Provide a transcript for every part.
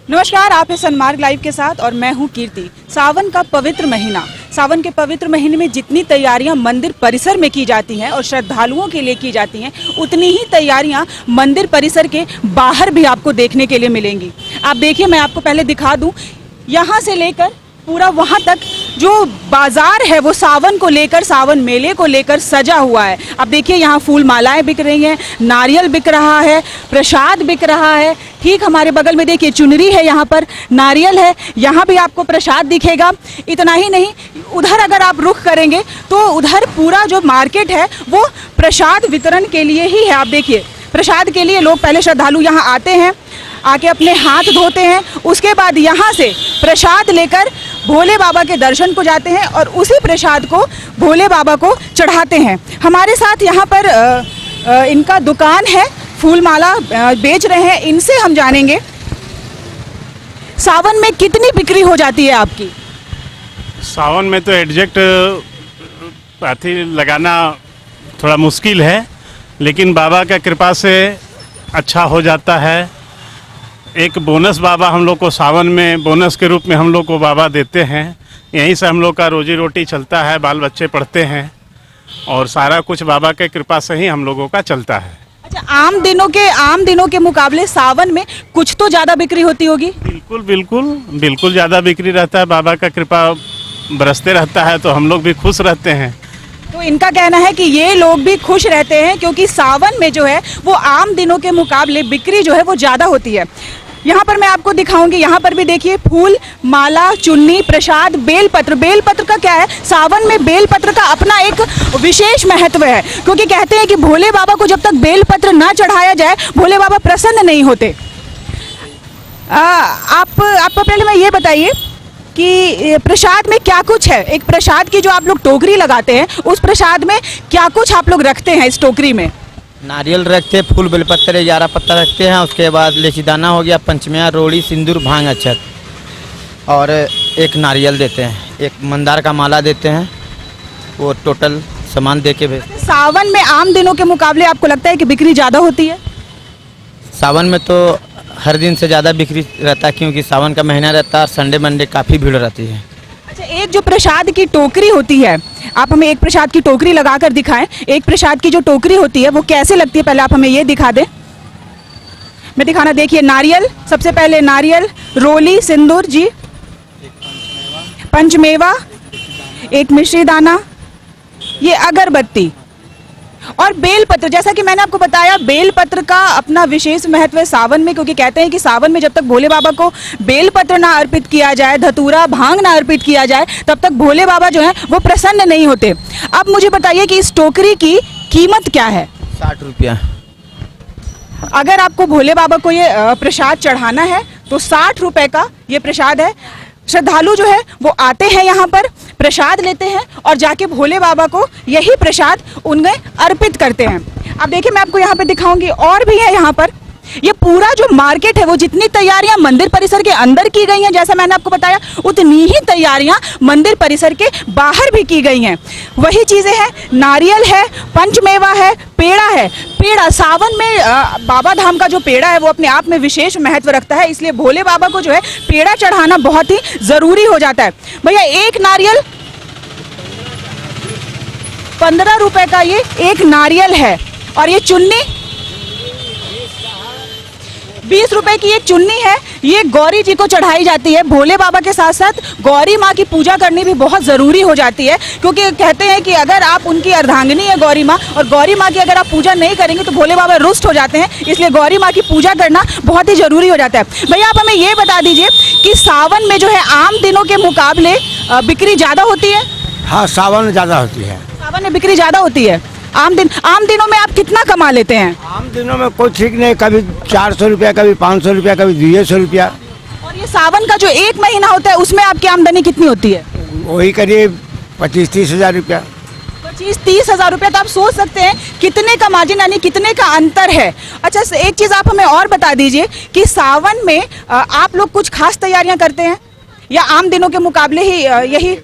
नमस्कार, आप हैं सनमार्ग लाइव के साथ और मैं हूं कीर्ति। सावन का पवित्र महीना, सावन के पवित्र महीने में जितनी तैयारियां मंदिर परिसर में की जाती हैं और श्रद्धालुओं के लिए की जाती हैं, उतनी ही तैयारियां मंदिर परिसर के बाहर भी आपको देखने के लिए मिलेंगी। आप देखिए, मैं आपको पहले दिखा दूं, यहाँ से लेकर पूरा वहाँ तक जो बाजार है वो सावन को लेकर, सावन मेले को लेकर सजा हुआ है। अब देखिए, यहाँ फूल मालाएं बिक रही हैं, नारियल बिक रहा है, प्रसाद बिक रहा है। ठीक हमारे बगल में देखिए चुनरी है, यहाँ पर नारियल है, यहाँ भी आपको प्रसाद दिखेगा। इतना ही नहीं, उधर अगर आप रुख करेंगे तो उधर पूरा जो मार्केट है वो प्रसाद वितरण के लिए ही है। आप देखिए, प्रसाद के लिए लोग पहले श्रद्धालु यहाँ आते हैं, आके अपने हाथ धोते हैं, उसके बाद यहाँ से प्रसाद लेकर भोले बाबा के दर्शन को जाते हैं और उसी प्रसाद को भोले बाबा को चढ़ाते हैं। हमारे साथ यहाँ पर इनका दुकान है, फूल माला बेच रहे हैं, इनसे हम जानेंगे सावन में कितनी बिक्री हो जाती है आपकी। सावन में तो एग्जैक्ट पाथी लगाना थोड़ा मुश्किल है, लेकिन बाबा का कृपा से अच्छा हो जाता है। एक बोनस बाबा हम लोग को सावन में बोनस के रूप में हम लोग को बाबा देते हैं, यहीं से हम लोग का रोजी रोटी चलता है, बाल बच्चे पढ़ते हैं और सारा कुछ बाबा के कृपा से ही हम लोगों का चलता है। अच्छा, आम दिनों के मुकाबले सावन में कुछ तो ज़्यादा बिक्री होती होगी। बिल्कुल बिल्कुल बिल्कुल ज़्यादा बिक्री रहता है, बाबा का कृपा बरसते रहता है तो हम लोग भी खुश रहते हैं। तो इनका कहना है कि ये लोग भी खुश रहते हैं क्योंकि सावन में जो है वो आम दिनों के मुकाबले बिक्री जो है वो ज़्यादा होती है। यहाँ पर मैं आपको दिखाऊंगी, यहाँ पर भी देखिए फूल माला, चुन्नी, प्रसाद, बेलपत्र। बेलपत्र का क्या है, सावन में बेलपत्र का अपना एक विशेष महत्व है, क्योंकि कहते हैं कि भोले बाबा को जब तक बेलपत्र ना चढ़ाया जाए भोले बाबा प्रसन्न नहीं होते। आपको पहले मैं ये बताइए कि प्रसाद में क्या कुछ है। एक प्रसाद की जो आप लोग टोकरी लगाते हैं, उस प्रसाद में क्या कुछ आप लोग रखते हैं इस टोकरी में। नारियल रखते हैं, फूल बेलपत्र 11 पत्ता रखते हैं, उसके बाद लेची दाना हो गया, पंचमेवा, रोड़ी, सिंदूर, भांग, अक्षत और एक नारियल देते हैं, एक मंदार का माला देते हैं। वो टोटल सामान दे के भेजते हैं। सावन में आम दिनों के मुकाबले आपको लगता है कि बिक्री ज़्यादा होती है। सावन में तो हर दिन से ज़्यादा बिक्री रहता है, क्योंकि सावन का महीना रहता है, संडे मंडे काफ़ी भीड़ रहती है। अच्छा, एक जो प्रसाद की टोकरी होती है, आप हमें एक प्रसाद की टोकरी लगा कर दिखाएं। एक प्रसाद की जो टोकरी होती है वो कैसे लगती है, पहले आप हमें ये दिखा दें। मैं दिखाना, देखिए नारियल, सबसे पहले नारियल, रोली, सिंदूर जी, पंचमेवा, एक मिश्री दाना, ये अगरबत्ती और बेलपत्र। जैसा कि मैंने आपको बताया, बेलपत्र का अपना विशेष महत्व है सावन में, क्योंकि कहते हैं कि सावन में जब तक भोले बाबा को बेलपत्र ना अर्पित किया जाए, धतूरा भांग ना अर्पित किया जाए, तब तक भोले बाबा जो हैं वो प्रसन्न नहीं होते। अब मुझे बताइए कि इस टोकरी की कीमत क्या है। 60 रुपया। अगर आपको भोले बाबा को ये प्रसाद चढ़ाना है तो 60 रुपये का ये प्रसाद है। श्रद्धालु जो है वो आते हैं यहाँ पर, प्रसाद लेते हैं और जाके भोले बाबा को यही प्रसाद उन्हें अर्पित करते हैं। अब देखिए, मैं आपको यहाँ पे दिखाऊंगी, और भी है यहाँ पर। ये पूरा जो मार्केट है वो जितनी तैयारियां मंदिर परिसर के अंदर की गई हैं, जैसा मैंने आपको बताया, उतनी ही तैयारियां मंदिर परिसर के बाहर भी की गई हैं। वही चीज़ें हैं, नारियल है, पंचमेवा है, पेड़ा है। पेड़ा सावन में बाबा धाम का जो पेड़ा है वो अपने आप में विशेष महत्व रखता है, इसलिए भोले बाबा को जो है पेड़ा चढ़ाना बहुत ही ज़रूरी हो जाता है। भैया, एक नारियल 15 रुपए का ये एक नारियल है, और ये चुन्नी 20 रुपए की एक चुन्नी है। ये गौरी जी को चढ़ाई जाती है। भोले बाबा के साथ साथ गौरी माँ की पूजा करनी भी बहुत ज़रूरी हो जाती है, क्योंकि कहते हैं कि अगर आप उनकी अर्धांगिनी है गौरी माँ, और गौरी माँ की अगर आप पूजा नहीं करेंगे तो भोले बाबा रुष्ट हो जाते हैं, इसलिए गौरी माँ की पूजा करना बहुत ही ज़रूरी हो जाता है। भैया, आप हमें ये बता दीजिए कि सावन में जो है आम दिनों के मुकाबले बिक्री ज़्यादा होती है। हाँ, सावन में ज़्यादा होती है। सावन में बिक्री ज़्यादा होती है। आम दिनों में आप कितना कमा लेते हैं। आम दिनों में कोई ठीक नहीं, कभी 400 रुपया, कभी 500 रुपया, कभी 200 रुपया। और ये सावन का जो एक महीना होता है उसमें आपकी आमदनी कितनी होती है। वही करीब 25-30 हज़ार रुपया। 25-30 हज़ार रुपया। तो आप सोच सकते हैं कितने का मार्जिन, यानी कितने का अंतर है। अच्छा, एक चीज़ आप हमें और बता दीजिए कि सावन में आप लोग कुछ खास तैयारियां करते हैं या आम दिनों के मुकाबले ही यही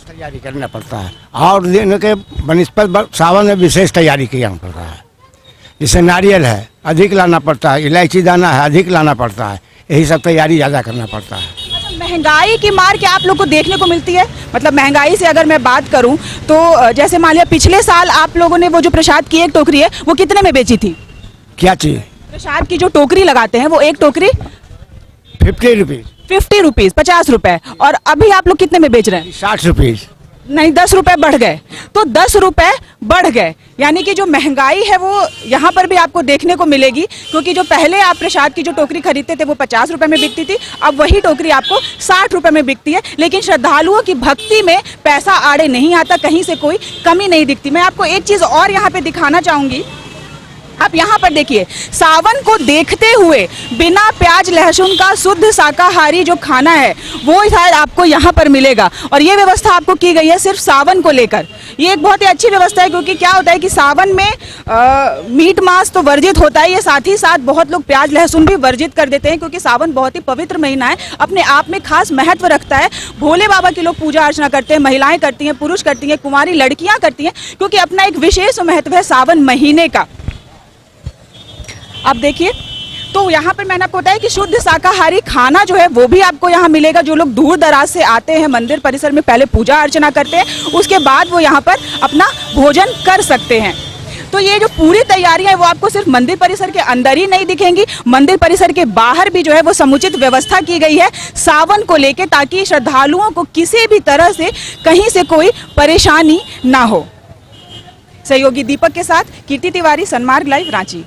तैयारी करना पड़ता है, और दिन के बनिस्पत सावन में विशेष तैयारी करना पड़ता है। जैसे नारियल है, अधिक लाना पड़ता है, इलायची दाना है, अधिक लाना पड़ता है, यही सब तैयारी ज़्यादा करना पड़ता है। महंगाई की मार क्या आप लोग को देखने को मिलती है? मतलब महंगाई से अगर मैं बात करूं तो जैसे मान लिया पिछले साल आप लोगों ने वो जो प्रसाद की एक टोकरी है वो कितने में बेची थी? क्या चीज़? प्रसाद की जो टोकरी लगाते हैं वो एक टोकरी 50 रुपीज़। 50 रुपीज, 50 रुपए, और अभी आप लोग कितने में बेच रहे हैं? 60 रुपीज़। नहीं, 10 रुपए बढ़ गए। तो 10 रुपए बढ़ गए, यानी कि जो महंगाई है वो यहाँ पर भी आपको देखने को मिलेगी, क्योंकि जो पहले आप प्रसाद की जो टोकरी खरीदते थे वो 50 रुपए में बिकती थी, अब वही टोकरी आपको 60 रुपए में बिकती है। लेकिन श्रद्धालुओं की भक्ति में पैसा आड़े नहीं आता, कहीं से कोई कमी नहीं दिखती। मैं आपको एक चीज और यहाँ पे दिखाना चाहूंगी। आप यहाँ पर देखिए, सावन को देखते हुए बिना प्याज लहसुन का शुद्ध शाकाहारी जो खाना है वो शायद आपको यहाँ पर मिलेगा, और ये व्यवस्था आपको की गई है सिर्फ सावन को लेकर। ये एक बहुत ही अच्छी व्यवस्था है, क्योंकि क्या होता है कि सावन में मीट मांस तो वर्जित होता है, ये साथ ही साथ बहुत लोग प्याज लहसुन भी वर्जित कर देते हैं, क्योंकि सावन बहुत ही पवित्र महीना है, अपने आप में खास महत्व रखता है। भोले बाबा की लोग पूजा अर्चना करते हैं, महिलाएं करती हैं, पुरुष करती हैं, कुंवारी लड़कियां करती हैं, क्योंकि अपना एक विशेष महत्व है सावन महीने का। आप देखिए, तो यहाँ पर मैंने आपको बताया कि शुद्ध शाकाहारी खाना जो है वो भी आपको यहाँ मिलेगा। जो लोग दूर दराज से आते हैं मंदिर परिसर में, पहले पूजा अर्चना करते हैं, उसके बाद वो यहाँ पर अपना भोजन कर सकते हैं। तो ये जो पूरी तैयारियां हैं वो आपको सिर्फ मंदिर परिसर के अंदर ही नहीं दिखेंगी, मंदिर परिसर के बाहर भी जो है वो समुचित व्यवस्था की गई है सावन को लेकर, ताकि श्रद्धालुओं को किसी भी तरह से कहीं से कोई परेशानी ना हो। सहयोगी दीपक के साथ कीर्ति तिवारी, सनमार्ग लाइव, रांची।